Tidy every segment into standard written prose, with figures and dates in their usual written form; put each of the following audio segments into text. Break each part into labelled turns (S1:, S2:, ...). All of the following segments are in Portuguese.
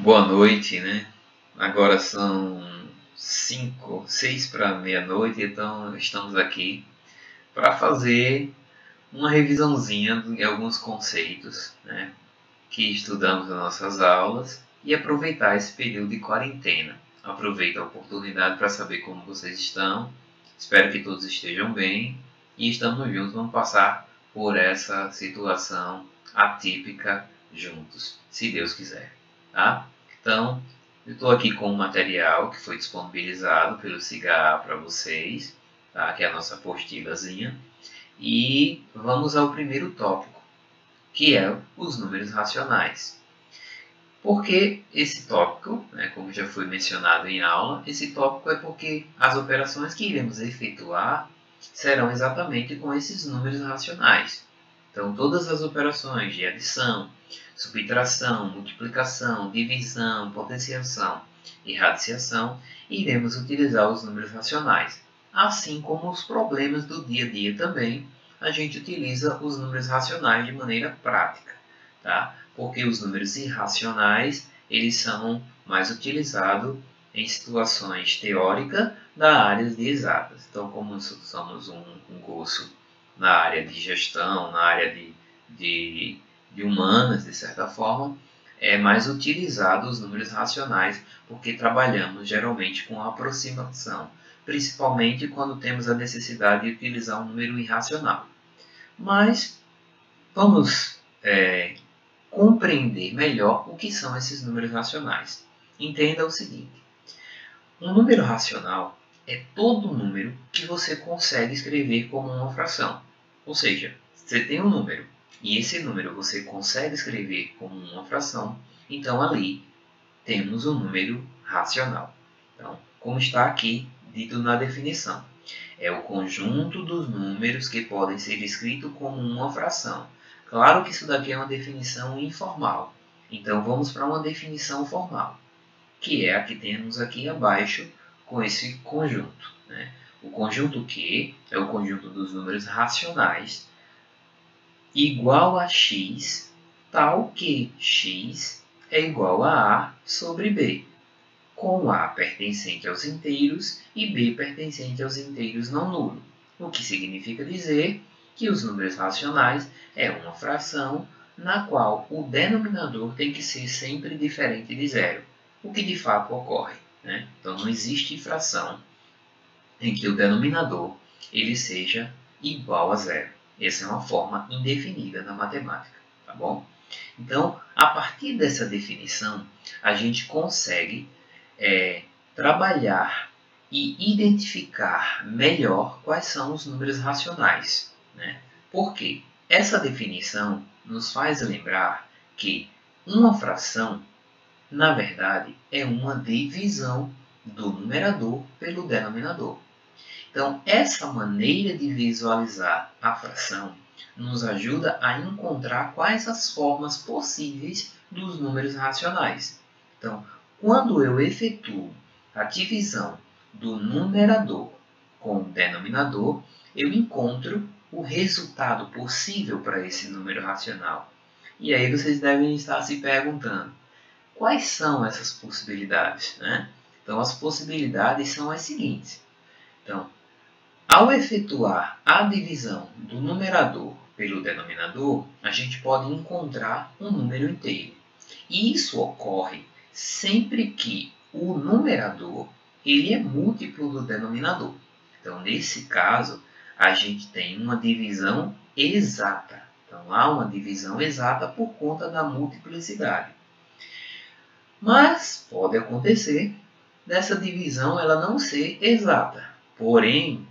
S1: Boa noite, né? Agora são 6 para meia-noite, então estamos aqui para fazer uma revisãozinha de alguns conceitos, né, que estudamos nas nossas aulas e aproveitar esse período de quarentena. Aproveito a oportunidade para saber como vocês estão. Espero que todos estejam bem e estamos juntos. Vamos passar por essa situação atípica juntos, se Deus quiser, tá? Então, eu estou aqui com um material que foi disponibilizado pelo CIGA para vocês, tá? Que é a nossa apostilazinha. E vamos ao primeiro tópico, que é os números racionais. Por que esse tópico? Como já foi mencionado em aula, esse tópico é porque as operações que iremos efetuar serão exatamente com esses números racionais. Então, todas as operações de adição, subtração, multiplicação, divisão, potenciação e radiciação, iremos utilizar os números racionais. Assim como os problemas do dia a dia também, a gente utiliza os números racionais de maneira prática, tá? Porque os números irracionais, eles são mais utilizados em situações teóricas da área de exatas. Então, como somos um curso na área de gestão, na área de humanas, de certa forma, é mais utilizado os números racionais, porque trabalhamos geralmente com aproximação, principalmente quando temos a necessidade de utilizar um número irracional. Mas vamos compreender melhor o que são esses números racionais. Entenda o seguinte: um número racional é todo número que você consegue escrever como uma fração. Ou seja, você tem um número e esse número você consegue escrever como uma fração, então ali temos um número racional. Então, como está aqui dito na definição, é o conjunto dos números que podem ser escritos como uma fração. Claro que isso daqui é uma definição informal, então vamos para uma definição formal, que é a que temos aqui abaixo com esse conjunto, né? O conjunto Q é o conjunto dos números racionais igual a x, tal que x é igual a A sobre B, com A pertencente aos inteiros e B pertencente aos inteiros não nulos, o que significa dizer que os números racionais é uma fração na qual o denominador tem que ser sempre diferente de zero, o que de fato ocorre, né? Então não existe fração em que o denominador ele seja igual a zero. Essa é uma forma indefinida na matemática, tá bom? Então, a partir dessa definição, a gente consegue trabalhar e identificar melhor quais são os números racionais, né? Por quê? Essa definição nos faz lembrar que uma fração, na verdade, é uma divisão do numerador pelo denominador. Então, essa maneira de visualizar a fração nos ajuda a encontrar quais as formas possíveis dos números racionais. Então, quando eu efetuo a divisão do numerador com o denominador, eu encontro o resultado possível para esse número racional. E aí vocês devem estar se perguntando, quais são essas possibilidades, né? Então, as possibilidades são as seguintes. Então, ao efetuar a divisão do numerador pelo denominador, a gente pode encontrar um número inteiro. E isso ocorre sempre que o numerador ele é múltiplo do denominador. Então, nesse caso, a gente tem uma divisão exata. Então, há uma divisão exata por conta da multiplicidade. Mas pode acontecer dessa divisão ela não ser exata. Porém,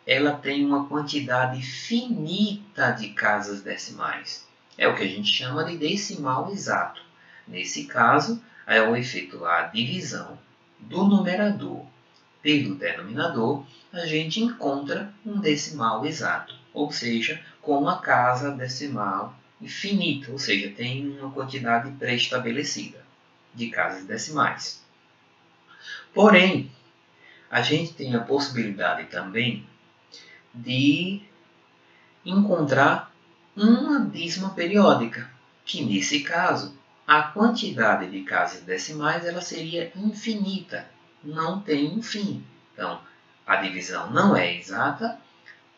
S1: ela tem uma quantidade finita de casas decimais. É o que a gente chama de decimal exato. Nesse caso, ao efetuar a divisão do numerador pelo denominador, a gente encontra um decimal exato, ou seja, com uma casa decimal finita, ou seja, tem uma quantidade pré-estabelecida de casas decimais. Porém, a gente tem a possibilidade também de encontrar uma dízima periódica, que nesse caso a quantidade de casas decimais ela seria infinita, não tem um fim. Então, a divisão não é exata,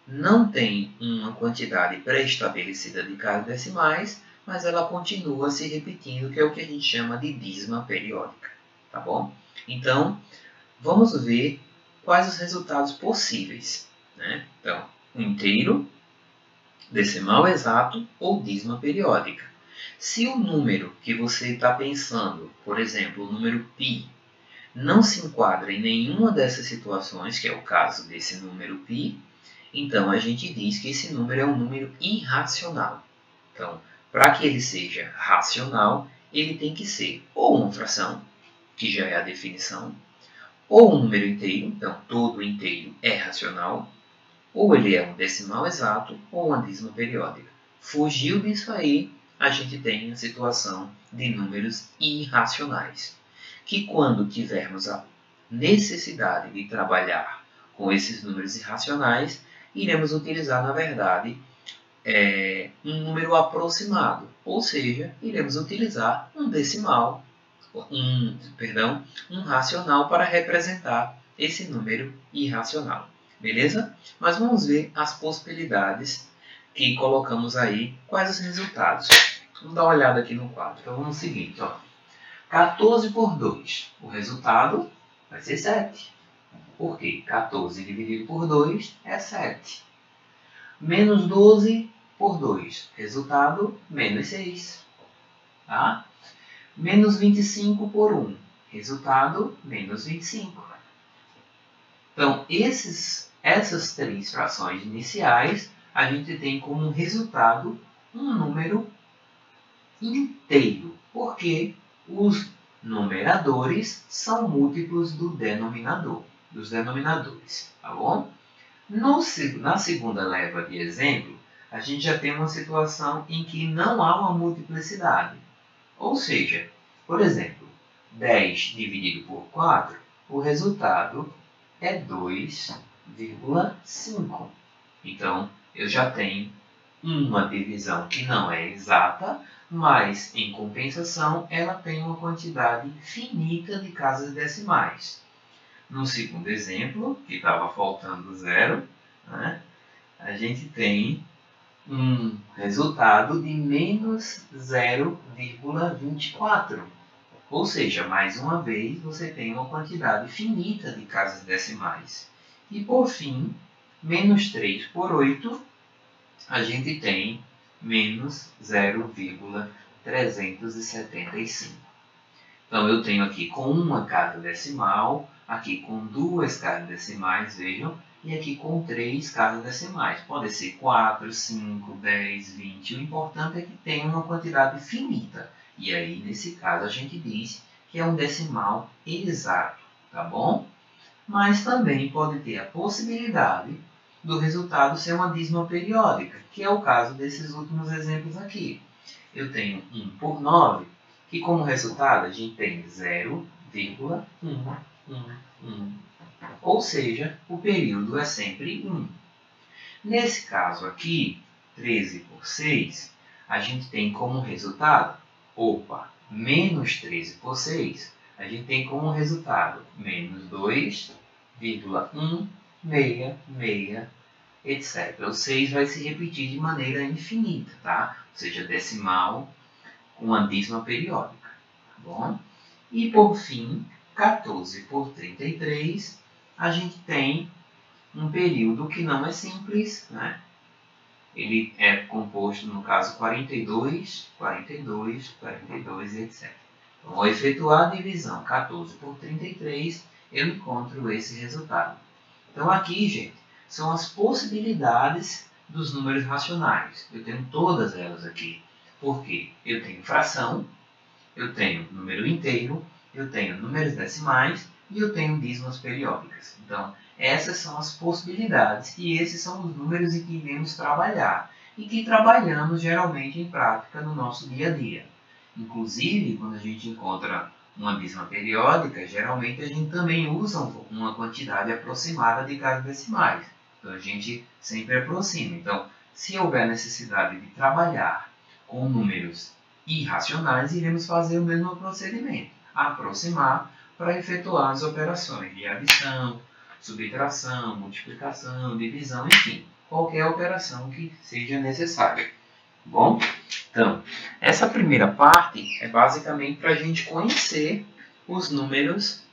S1: não tem uma quantidade pré-estabelecida de casas decimais, mas ela continua se repetindo, que é o que a gente chama de dízima periódica, tá bom? Então, vamos ver quais os resultados possíveis, né? Então, um inteiro, decimal exato ou dízima periódica. Se o número que você está pensando, por exemplo, o número π, não se enquadra em nenhuma dessas situações, que é o caso desse número π, então a gente diz que esse número é um número irracional. Então, para que ele seja racional, ele tem que ser ou uma fração, que já é a definição, ou um número inteiro, então todo inteiro é racional, ou ele é um decimal exato ou uma dízima periódica. Fugiu disso aí, a gente tem a situação de números irracionais, que quando tivermos a necessidade de trabalhar com esses números irracionais, iremos utilizar, na verdade, um número aproximado, ou seja, iremos utilizar um decimal, um racional para representar esse número irracional. Beleza? Mas vamos ver as possibilidades que colocamos aí, quais os resultados. Vamos dar uma olhada aqui no quadro. Então vamos ao seguinte, ó. 14 por 2, o resultado vai ser 7. Por quê? 14 dividido por 2 é 7. Menos 12 por 2, resultado menos 6. Tá? Menos 25 por 1, resultado menos 25. Então, essas três frações iniciais, a gente tem como resultado um número inteiro, porque os numeradores são múltiplos dos denominadores, tá bom? Na segunda leva de exemplo, a gente já tem uma situação em que não há uma multiplicidade. Ou seja, por exemplo, 10 dividido por 4, o resultado é 2,5. Então, eu já tenho uma divisão que não é exata, mas, em compensação, ela tem uma quantidade finita de casas decimais. No segundo exemplo, que estava faltando 0, né, a gente tem um resultado de menos 0,24. Ou seja, mais uma vez, você tem uma quantidade finita de casas decimais. E, por fim, menos 3 por 8, a gente tem menos 0,375. Então, eu tenho aqui com uma casa decimal, aqui com duas casas decimais, vejam, e aqui com 3 casas decimais. Pode ser 4, 5, 10, 20. O importante é que tenha uma quantidade finita. E aí, nesse caso, a gente diz que é um decimal exato, tá bom? Mas também pode ter a possibilidade do resultado ser uma dízima periódica, que é o caso desses últimos exemplos aqui. Eu tenho 1 por 9, que como resultado a gente tem 0,111. Ou seja, o período é sempre 1. Nesse caso aqui, 13 por 6, a gente tem como resultado, menos 13 por 6, a gente tem como resultado menos 2,166, etc. O 6 vai se repetir de maneira infinita, tá? Ou seja, decimal com uma dízima periódica. Tá bom? E por fim, 14 por 33, a gente tem um período que não é simples, né? Ele é composto, no caso, 42, 42, 42, etc. Então, ao efetuar a divisão 14 por 33, eu encontro esse resultado. Então, aqui, gente, são as possibilidades dos números racionais. Eu tenho todas elas aqui. Porque eu tenho fração, eu tenho número inteiro, eu tenho números decimais e eu tenho dízimas periódicas. Então, essas são as possibilidades e esses são os números em que iremos trabalhar e que trabalhamos geralmente em prática no nosso dia a dia. Inclusive, quando a gente encontra uma dízima periódica, geralmente a gente também usa uma quantidade aproximada de casas decimais. Então, a gente sempre aproxima. Então, se houver necessidade de trabalhar com números irracionais, iremos fazer o mesmo procedimento, aproximar para efetuar as operações de adição, subtração, multiplicação, divisão, enfim, qualquer operação que seja necessária. Bom, então, essa primeira parte é basicamente para a gente conhecer os números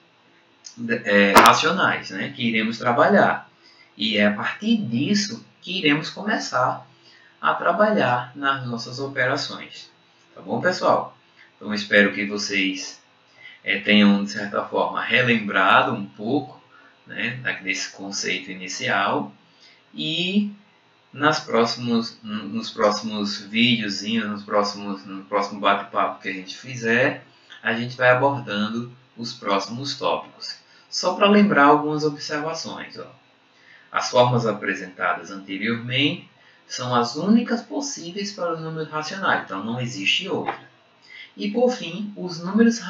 S1: racionais, né, que iremos trabalhar. E é a partir disso que iremos começar a trabalhar nas nossas operações. Tá bom, pessoal? Então, espero que vocês tenham, de certa forma, relembrado um pouco, né, desse conceito inicial. E nos próximos videozinhos, no próximo bate-papo que a gente fizer, a gente vai abordando os próximos tópicos. Só para lembrar algumas observações. Ó. As formas apresentadas anteriormente são as únicas possíveis para os números racionais, então não existe outra. E por fim, os números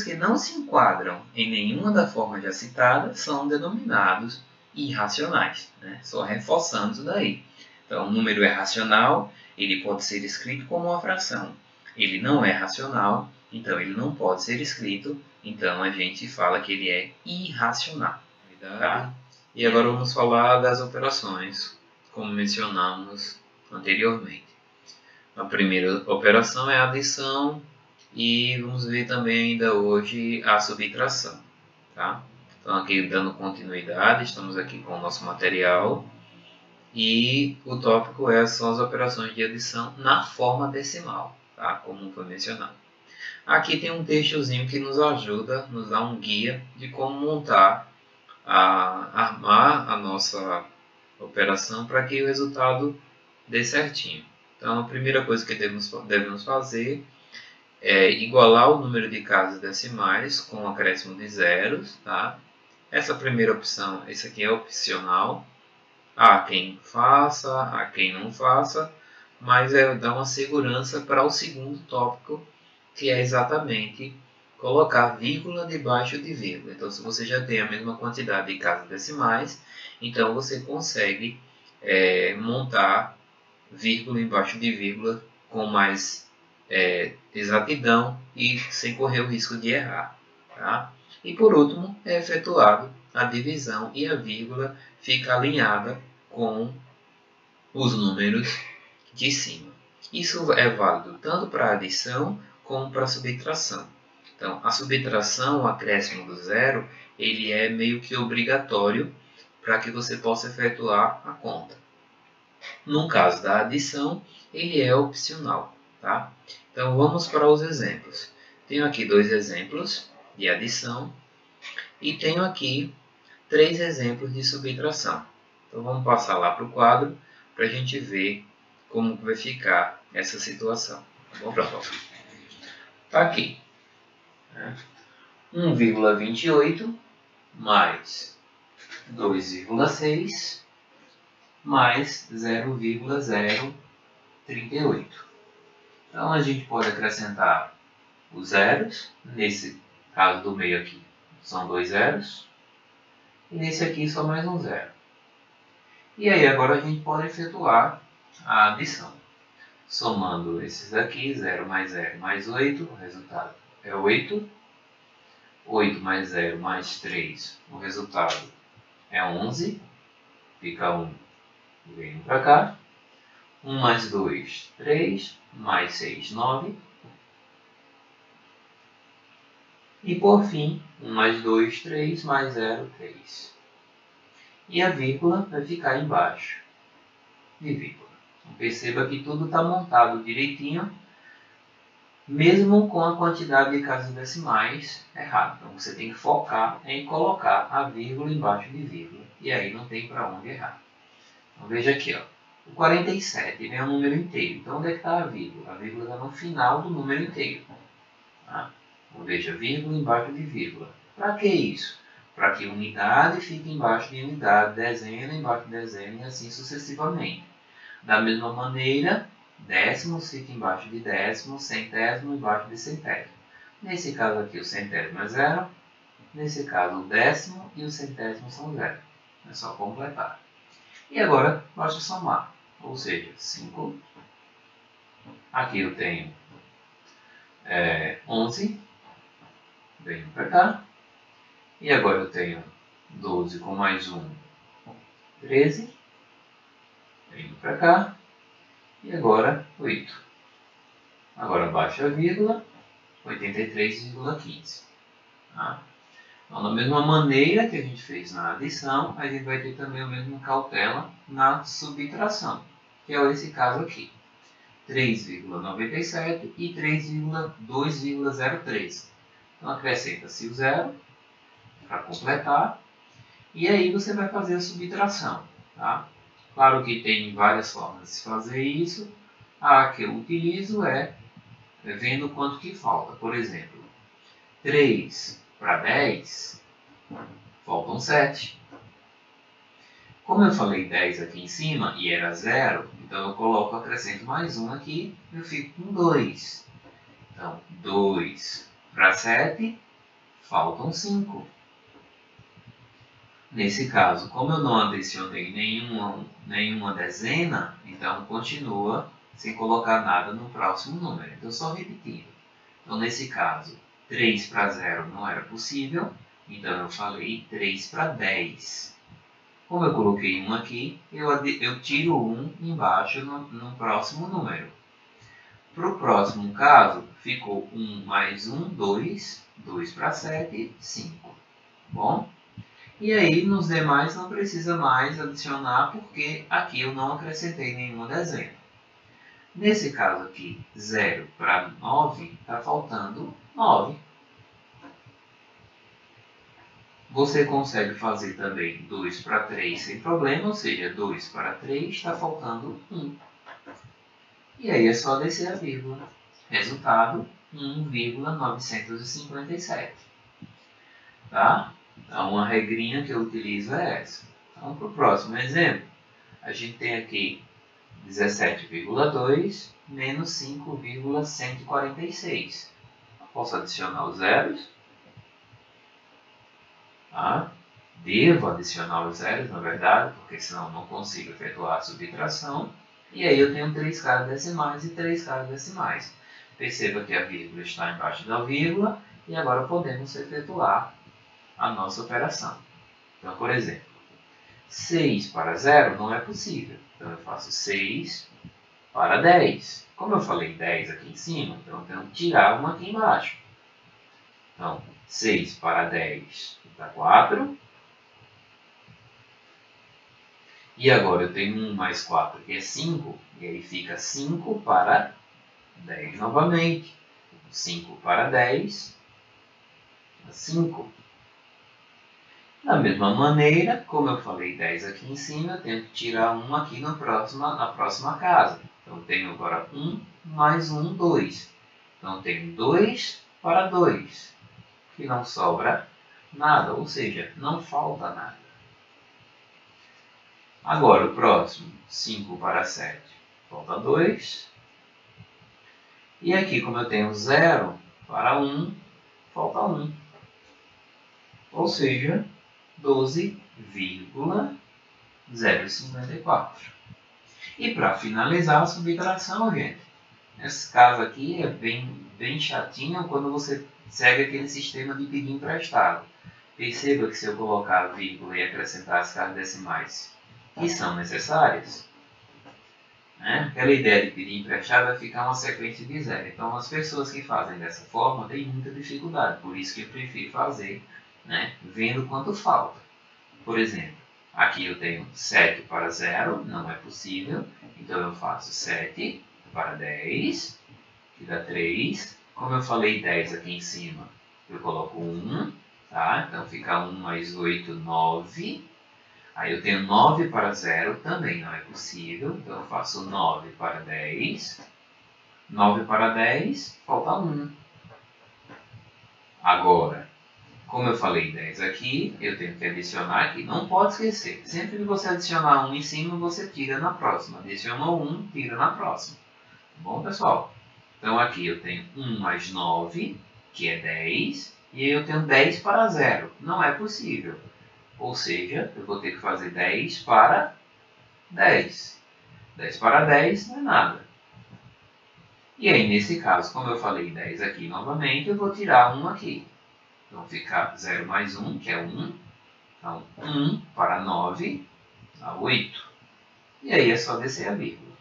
S1: que não se enquadram em nenhuma da forma já citada são denominados irracionais, né? Só reforçando isso daí. Então, o número é racional, ele pode ser escrito como uma fração. Ele não é racional, então ele não pode ser escrito, então a gente fala que ele é irracional. Tá? E agora vamos falar das operações, como mencionamos anteriormente. A primeira operação é a adição e vamos ver também ainda hoje a subtração. Tá? Então aqui dando continuidade, estamos aqui com o nosso material e o tópico são as operações de adição na forma decimal, tá? Como foi mencionado. Aqui tem um textozinho que nos ajuda, nos dá um guia de como montar, armar a nossa operação para que o resultado dê certinho. Então, a primeira coisa que devemos fazer é igualar o número de casas decimais com o acréscimo de zeros. Tá? Essa primeira opção, esse aqui é opcional. Há quem faça, há quem não faça, mas dá uma segurança para o segundo tópico, que é exatamente colocar vírgula debaixo de vírgula. Então, se você já tem a mesma quantidade de casas decimais, então você consegue montar vírgula embaixo de vírgula com mais exatidão e sem correr o risco de errar. Tá? E por último, é efetuado a divisão e a vírgula fica alinhada com os números de cima. Isso é válido tanto para a adição como para a subtração. Então, a subtração, o acréscimo do zero, ele é meio que obrigatório para que você possa efetuar a conta. No caso da adição, ele é opcional. Tá? Então, vamos para os exemplos. Tenho aqui 2 exemplos de adição e tenho aqui 3 exemplos de subtração. Então, vamos passar lá para o quadro para a gente ver como vai ficar essa situação. Tá bom, pessoal? Está aqui. 1,28 mais 2,6 mais 0,038. Então, a gente pode acrescentar os zeros. Nesse caso do meio aqui, são 2 zeros. E nesse aqui, só mais um zero. E aí, agora a gente pode efetuar a adição. Somando esses aqui, 0 mais 0 mais 8, o resultado é 8. 8 mais 0 mais 3, o resultado é 11. Fica 1, vem para cá. 1 mais 2, 3, mais 6, 9. E por fim, 1 mais 2, 3, mais 0, 3. E a vírgula vai ficar embaixo de vírgula. Então, perceba que tudo está montado direitinho, mesmo com a quantidade de casas decimais errada. Então você tem que focar em colocar a vírgula embaixo de vírgula. E aí não tem para onde errar. Então veja aqui, ó. O 47 é um número inteiro. Então onde é que está a vírgula? A vírgula está no final do número inteiro. Tá? Então veja, vírgula embaixo de vírgula. Para que isso? Para que unidade fique embaixo de unidade, dezena embaixo de dezena e assim sucessivamente. Da mesma maneira, décimos fica embaixo de décimo, centésimo embaixo de centésimo. Nesse caso aqui o centésimo é zero, nesse caso o décimo e o centésimo são zero. É só completar. E agora basta somar, ou seja, 5. Aqui eu tenho 11. Venho para cá. E agora eu tenho 12 com mais 1, 13. Venho para cá. E agora 8. Agora baixo a vírgula, 83,15. Tá? Então, da mesma maneira que a gente fez na adição, a gente vai ter também a mesma cautela na subtração, que é esse caso aqui. 3,97 e 3,2,03. Então, acrescenta-se o zero para completar. E aí você vai fazer a subtração. Tá? Claro que tem várias formas de se fazer isso. A que eu utilizo é vendo quanto que falta. Por exemplo, 3 para 10, faltam 7. Como eu falei 10 aqui em cima e era 0, então eu acrescento mais 1 aqui e eu fico com 2. Então, 2 para 7, faltam 5. Nesse caso, como eu não adicionei nenhuma dezena, então continua sem colocar nada no próximo número. Então, só repetindo. Então, nesse caso, 3 para 0 não era possível, então eu falei 3 para 10. Como eu coloquei 1 aqui, eu tiro 1 embaixo no próximo número. Para o próximo caso, ficou 1 mais 1, 2. 2 para 7, 5. Bom? E aí, nos demais, não precisa mais adicionar, porque aqui eu não acrescentei nenhuma dezena. Nesse caso aqui, 0 para 9, está faltando 9. Você consegue fazer também 2 para 3 sem problema, ou seja, 2 para 3 está faltando 1. E aí é só descer a vírgula. Resultado, 1,957. Tá? Então, uma regrinha que eu utilizo é essa. Então, para o próximo exemplo, a gente tem aqui 17,2 menos 5,146. Posso adicionar os zeros. Tá? Devo adicionar os zeros, na verdade, porque senão não consigo efetuar a subtração. E aí eu tenho 3 casas decimais e 3 casas decimais. Perceba que a vírgula está embaixo da vírgula e agora podemos efetuar a nossa operação. Então, por exemplo, 6 para 0 não é possível. Então, eu faço 6 para 10. Como eu falei 10 aqui em cima, então eu tenho que tirar uma aqui embaixo. Então, 6 para 10 dá 4. E agora eu tenho 1 mais 4, que é 5. E aí fica 5 para 10 novamente. 5 para 10 dá 5. Da mesma maneira, como eu falei 10 aqui em cima, eu tenho que tirar 1 aqui na próxima casa. Então, eu tenho agora 1 mais 1, 2. Então, eu tenho 2 para 2, que não sobra nada, ou seja, não falta nada. Agora, o próximo, 5 para 7, falta 2. E aqui, como eu tenho 0 para 1, falta 1. Ou seja, 12,054. E para finalizar a subtração, gente, nesse caso aqui é bem chatinho quando você segue aquele sistema de pedir emprestado. Perceba que se eu colocar a vírgula e acrescentar as casas decimais que são necessárias, né, aquela ideia de pedir emprestado vai ficar uma sequência de zero. Então, as pessoas que fazem dessa forma têm muita dificuldade, por isso que eu prefiro fazer, né, vendo quanto falta. Por exemplo, aqui eu tenho 7 para 0, não é possível, então eu faço 7 para 10, que dá 3. Como eu falei 10 aqui em cima, eu coloco 1, tá? Então fica 1 mais 8, 9. Aí eu tenho 9 para 0, também não é possível, então eu faço 9 para 10. 9 para 10, falta 1. Agora, como eu falei 10 aqui, eu tenho que adicionar aqui. Não pode esquecer. Sempre que você adicionar 1 em cima, você tira na próxima. Adicionou 1, tira na próxima. Tá bom, pessoal? Então, aqui eu tenho 1 mais 9, que é 10. E eu tenho 10 para 0. Não é possível. Ou seja, eu vou ter que fazer 10 para 10. 10 para 10 não é nada. E aí, nesse caso, como eu falei 10 aqui novamente, eu vou tirar 1 aqui. Então, fica 0 mais 1, que é 1. Então, 1 para 9 dá 8. E aí é só descer a vírgula.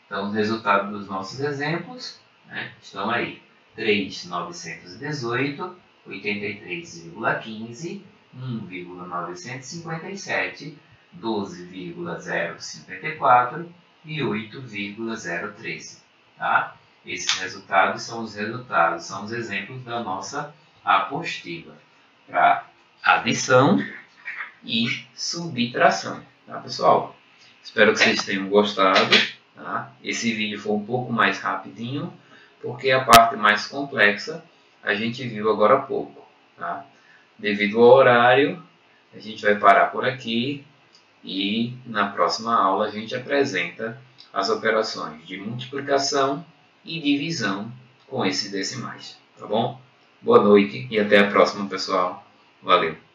S1: Então, os resultados dos nossos exemplos, né, estão aí. 3.918, 83,15, 1,957, 12,054 e 8,013. Tá? Esses resultados são os exemplos da nossa apostila para adição e subtração. Tá, pessoal? Espero que vocês tenham gostado. Tá? Esse vídeo foi um pouco mais rapidinho, porque a parte mais complexa a gente viu agora há pouco. Tá? Devido ao horário, a gente vai parar por aqui e na próxima aula a gente apresenta as operações de multiplicação e divisão com esses decimais. Tá bom? Boa noite e até a próxima, pessoal. Valeu!